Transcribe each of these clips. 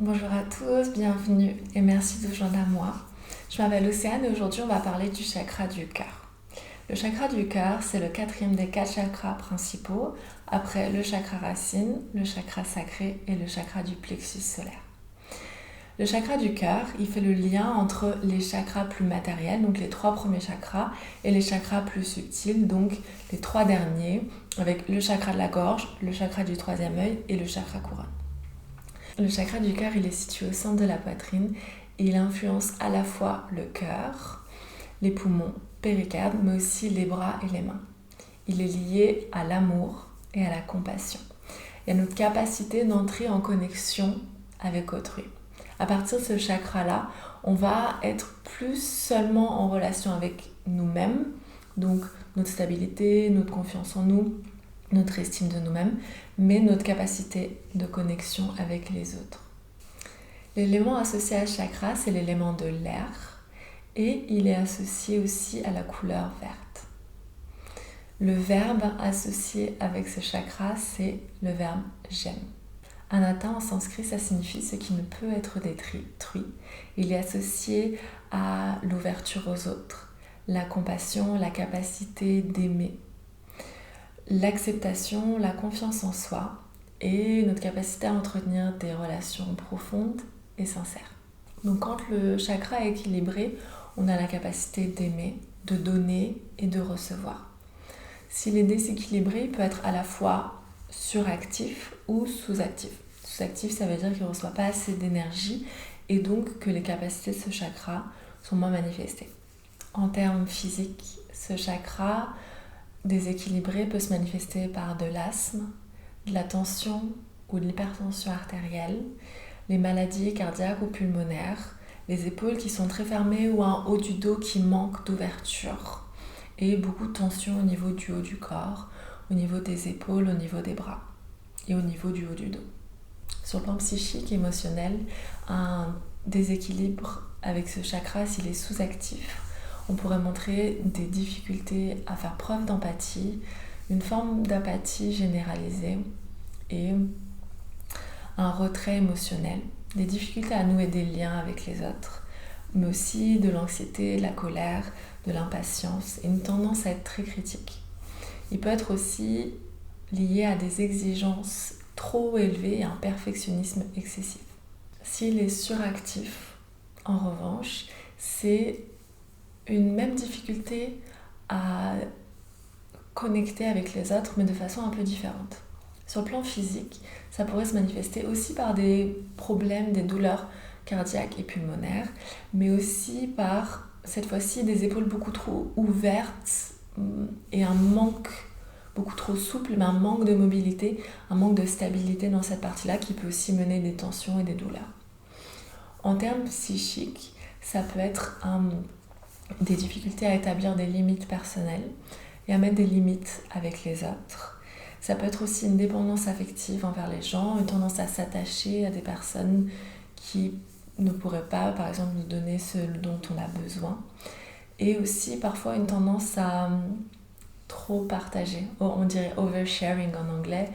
Bonjour à tous, bienvenue et merci de vous joindre à moi. Je m'appelle Océane et aujourd'hui on va parler du chakra du cœur. Le chakra du cœur, c'est le quatrième des 4 chakras principaux, après le chakra racine, le chakra sacré et le chakra du plexus solaire. Le chakra du cœur, il fait le lien entre les chakras plus matériels, donc les 3 premiers chakras, et les chakras plus subtils, donc les 3 derniers, avec le chakra de la gorge, le chakra du troisième œil et le chakra couronne. Le chakra du cœur, il est situé au centre de la poitrine et il influence à la fois le cœur, les poumons, péricarde, mais aussi les bras et les mains. Il est lié à l'amour et à la compassion et à notre capacité d'entrer en connexion avec autrui. À partir de ce chakra-là, on va être plus seulement en relation avec nous-mêmes, donc notre stabilité, notre confiance en nous, notre estime de nous-mêmes, mais notre capacité de connexion avec les autres. L'élément associé à ce chakra, c'est l'élément de l'air et il est associé aussi à la couleur verte. Le verbe associé avec ce chakra, c'est le verbe j'aime. Anatta en sanskrit, ça signifie ce qui ne peut être détruit. Il est associé à l'ouverture aux autres, la compassion, la capacité d'aimer, l'acceptation, la confiance en soi et notre capacité à entretenir des relations profondes et sincères. Donc quand le chakra est équilibré, on a la capacité d'aimer, de donner et de recevoir. S'il est déséquilibré, il peut être à la fois suractif ou sous-actif. Sous-actif, ça veut dire qu'il ne reçoit pas assez d'énergie et donc que les capacités de ce chakra sont moins manifestées. En termes physiques, ce chakra déséquilibré peut se manifester par de l'asthme, de la tension ou de l'hypertension artérielle, les maladies cardiaques ou pulmonaires, les épaules qui sont très fermées ou un haut du dos qui manque d'ouverture et beaucoup de tension au niveau du haut du corps, au niveau des épaules, au niveau des bras et au niveau du haut du dos. Sur le plan psychique et émotionnel, un déséquilibre avec ce chakra, s'il est sous-actif, on pourrait montrer des difficultés à faire preuve d'empathie, une forme d'apathie généralisée et un retrait émotionnel, des difficultés à nouer des liens avec les autres, mais aussi de l'anxiété, de la colère, de l'impatience et une tendance à être très critique. Il peut être aussi lié à des exigences trop élevées et un perfectionnisme excessif. S'il est suractif, en revanche, c'est une même difficulté à connecter avec les autres, mais de façon un peu différente. Sur le plan physique, ça pourrait se manifester aussi par des problèmes, des douleurs cardiaques et pulmonaires, mais aussi par, cette fois-ci, des épaules beaucoup trop ouvertes et un manque beaucoup trop souple, mais un manque de mobilité, un manque de stabilité dans cette partie-là qui peut aussi mener des tensions et des douleurs. En termes psychiques, ça peut être des difficultés à établir des limites personnelles et à mettre des limites avec les autres. Ça peut être aussi une dépendance affective envers les gens, une tendance à s'attacher à des personnes qui ne pourraient pas, par exemple, nous donner ce dont on a besoin. Et aussi parfois une tendance à trop partager, on dirait oversharing en anglais,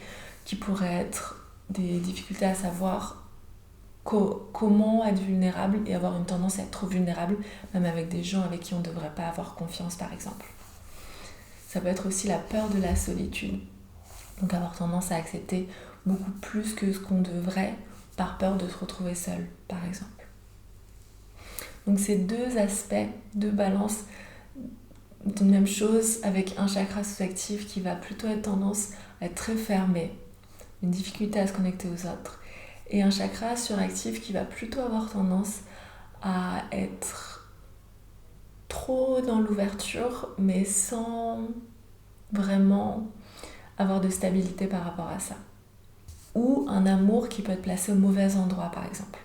qui pourrait être des difficultés à savoir comment être vulnérable et avoir une tendance à être trop vulnérable, même avec des gens avec qui on ne devrait pas avoir confiance par exemple. Ça peut être aussi la peur de la solitude, donc avoir tendance à accepter beaucoup plus que ce qu'on devrait par peur de se retrouver seul par exemple. Donc ces deux aspects de balance d'une même chose avec un chakra sous-actif qui va plutôt être tendance à être très fermé, une difficulté à se connecter aux autres, et un chakra suractif qui va plutôt avoir tendance à être trop dans l'ouverture mais sans vraiment avoir de stabilité par rapport à ça. Ou un amour qui peut être placé au mauvais endroit par exemple.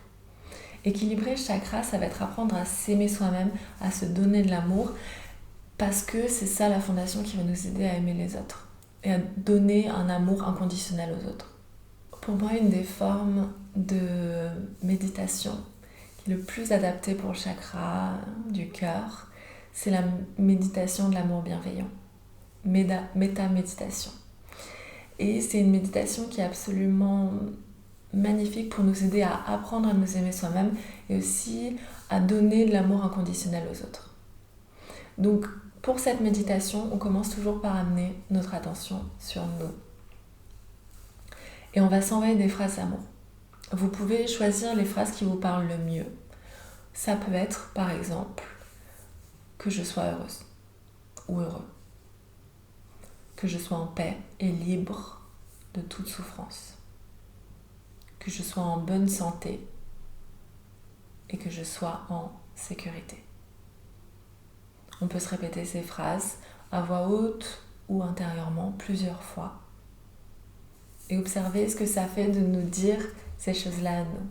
Équilibrer le chakra, ça va être apprendre à s'aimer soi-même, à se donner de l'amour, parce que c'est ça la fondation qui va nous aider à aimer les autres et à donner un amour inconditionnel aux autres. Pour moi, une des formes de méditation qui est le plus adaptée pour le chakra du cœur, c'est la méditation de l'amour bienveillant, méta-méditation. Et c'est une méditation qui est absolument magnifique pour nous aider à apprendre à nous aimer soi-même et aussi à donner de l'amour inconditionnel aux autres. Donc pour cette méditation, on commence toujours par amener notre attention sur nous. Et on va s'envoyer des phrases d'amour. Vous pouvez choisir les phrases qui vous parlent le mieux. Ça peut être, par exemple, que je sois heureuse ou heureux. Que je sois en paix et libre de toute souffrance. Que je sois en bonne santé et que je sois en sécurité. On peut se répéter ces phrases à voix haute ou intérieurement plusieurs fois et observer ce que ça fait de nous dire ces choses-là à nous.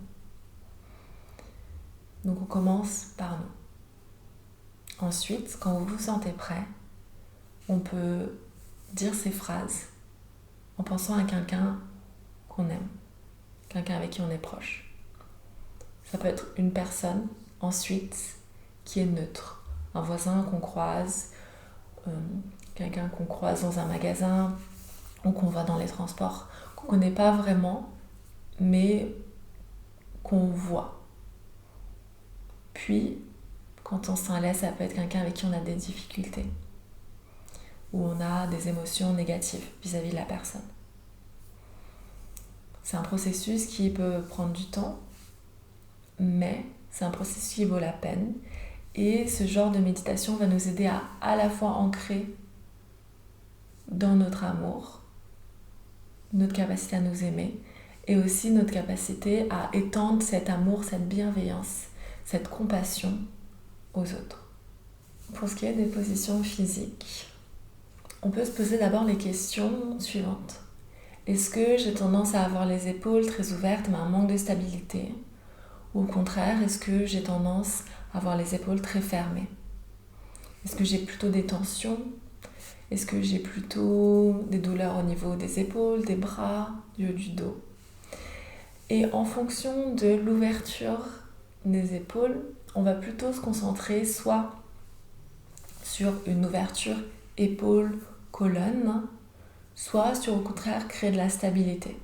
Donc on commence par nous. Ensuite, quand vous vous sentez prêt, on peut dire ces phrases en pensant à quelqu'un qu'on aime, quelqu'un avec qui on est proche. Ça peut être une personne, ensuite, qui est neutre. Un voisin qu'on croise, quelqu'un qu'on croise dans un magasin ou qu'on voit dans les transports, qu'on ne connaît pas vraiment, mais qu'on voit. Puis, quand on s'en laisse, ça peut être quelqu'un avec qui on a des difficultés ou on a des émotions négatives vis-à-vis de la personne. C'est un processus qui peut prendre du temps, mais c'est un processus qui vaut la peine. Et ce genre de méditation va nous aider à la fois ancrer dans notre amour, notre capacité à nous aimer, et aussi notre capacité à étendre cet amour, cette bienveillance, cette compassion aux autres. Pour ce qui est des positions physiques, on peut se poser d'abord les questions suivantes. Est-ce que j'ai tendance à avoir les épaules très ouvertes mais un manque de stabilité ? Ou au contraire, est-ce que j'ai tendance à avoir les épaules très fermées ? Est-ce que j'ai plutôt des tensions ? Est-ce que j'ai plutôt des douleurs au niveau des épaules, des bras, du haut du dos ? Et en fonction de l'ouverture des épaules, on va plutôt se concentrer soit sur une ouverture épaule-colonne, soit sur au contraire créer de la stabilité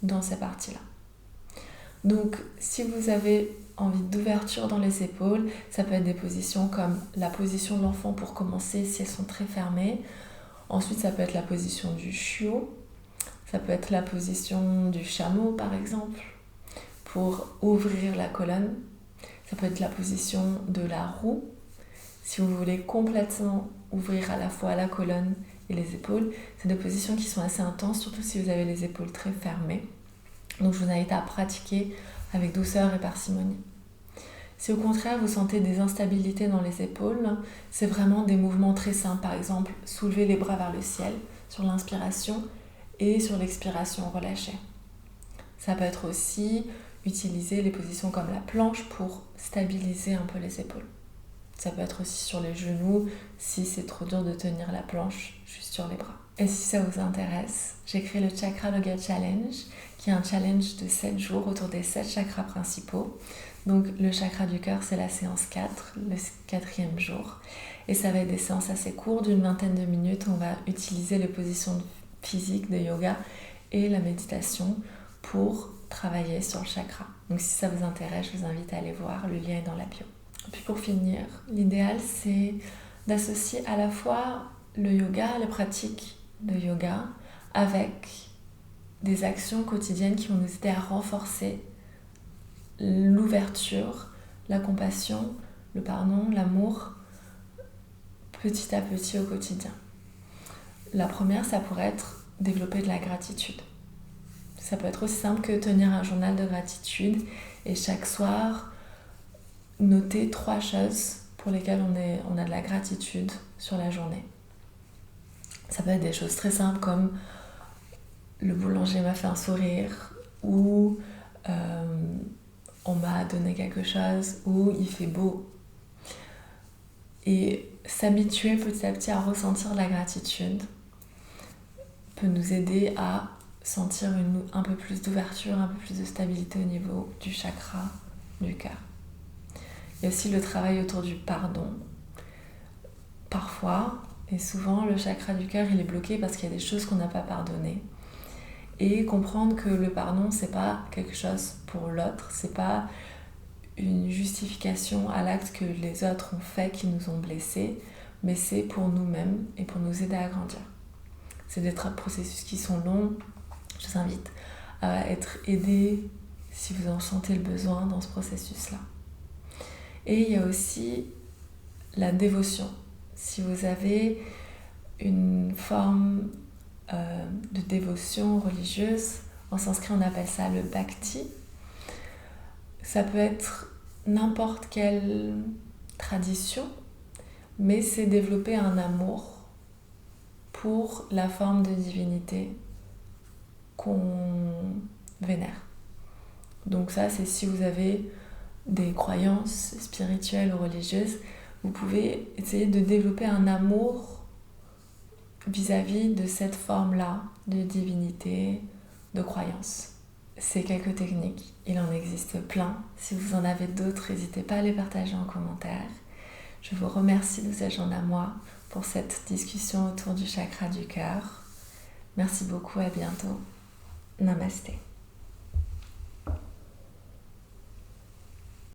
dans ces parties-là. Donc si vous avez envie d'ouverture dans les épaules, ça peut être des positions comme la position de l'enfant pour commencer si elles sont très fermées. Ensuite ça peut être la position du chiot, ça peut être la position du chameau par exemple pour ouvrir la colonne. Ça peut être la position de la roue si vous voulez complètement ouvrir à la fois la colonne et les épaules. C'est des positions qui sont assez intenses, surtout si vous avez les épaules très fermées. Donc je vous invite à pratiquer avec douceur et parcimonie. Si au contraire vous sentez des instabilités dans les épaules, c'est vraiment des mouvements très simples. Par exemple, soulever les bras vers le ciel sur l'inspiration et sur l'expiration relâcher. Ça peut être aussi utiliser les positions comme la planche pour stabiliser un peu les épaules. Ça peut être aussi sur les genoux si c'est trop dur de tenir la planche juste sur les bras. Et si ça vous intéresse, j'ai créé le Chakra Yoga Challenge, qui est un challenge de 7 jours autour des 7 chakras principaux. Donc le chakra du cœur, c'est la séance 4, le 4e jour. Et ça va être des séances assez courtes, d'une vingtaine de minutes. On va utiliser les positions physiques de yoga et la méditation pour travailler sur le chakra. Donc si ça vous intéresse, je vous invite à aller voir, le lien est dans la bio. Puis pour finir, l'idéal c'est d'associer à la fois le yoga, les pratiques de yoga avec des actions quotidiennes qui vont nous aider à renforcer l'ouverture, la compassion, le pardon, l'amour petit à petit au quotidien. La première, ça pourrait être développer de la gratitude. Ça peut être aussi simple que tenir un journal de gratitude et chaque soir noter 3 choses pour lesquelles on a de la gratitude sur la journée. Ça peut être des choses très simples comme le boulanger m'a fait un sourire ou on m'a donné quelque chose ou il fait beau. Et s'habituer petit à petit à ressentir de la gratitude peut nous aider à sentir un peu plus d'ouverture, un peu plus de stabilité au niveau du chakra du cœur. Il y a aussi le travail autour du pardon. Parfois, et souvent, le chakra du cœur il est bloqué parce qu'il y a des choses qu'on n'a pas pardonnées. et comprendre que le pardon, c'est pas quelque chose pour l'autre, c'est pas une justification à l'acte que les autres ont fait qui nous ont blessés, mais c'est pour nous-mêmes et pour nous aider à grandir. C'est des processus qui sont longs. Je vous invite à être aidés si vous en sentez le besoin dans ce processus-là. Et il y a aussi la dévotion. Si vous avez une forme de dévotion religieuse, en sanskrit on appelle ça le bhakti. Ça peut être n'importe quelle tradition, mais c'est développer un amour pour la forme de divinité qu'on vénère. Donc ça, c'est si vous avez des croyances spirituelles ou religieuses, vous pouvez essayer de développer un amour vis-à-vis de cette forme-là de divinité, de croyance. C'est quelques techniques, il en existe plein. Si vous en avez d'autres, n'hésitez pas à les partager en commentaire. Je vous remercie de vous joindre à moi pour cette discussion autour du chakra du cœur. Merci beaucoup, à bientôt. Namasté.